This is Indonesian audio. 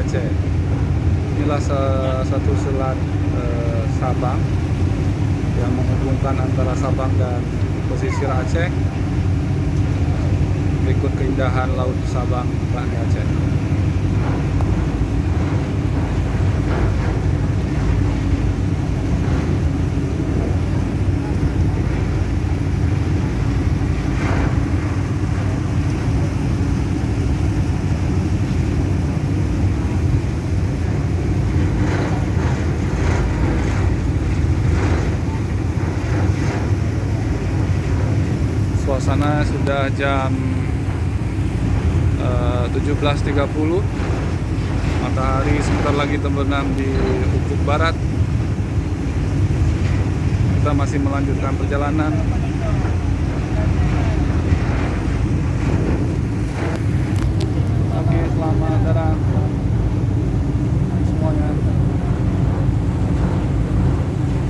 Aceh. Inilah salah satu selat Sabang yang menghubungkan antara Sabang dan pesisir Aceh. Berikut keindahan Laut Sabang Banda Aceh. Suasana sudah jam 17.30. Matahari sebentar lagi terbenam di ufuk barat. Kita masih melanjutkan perjalanan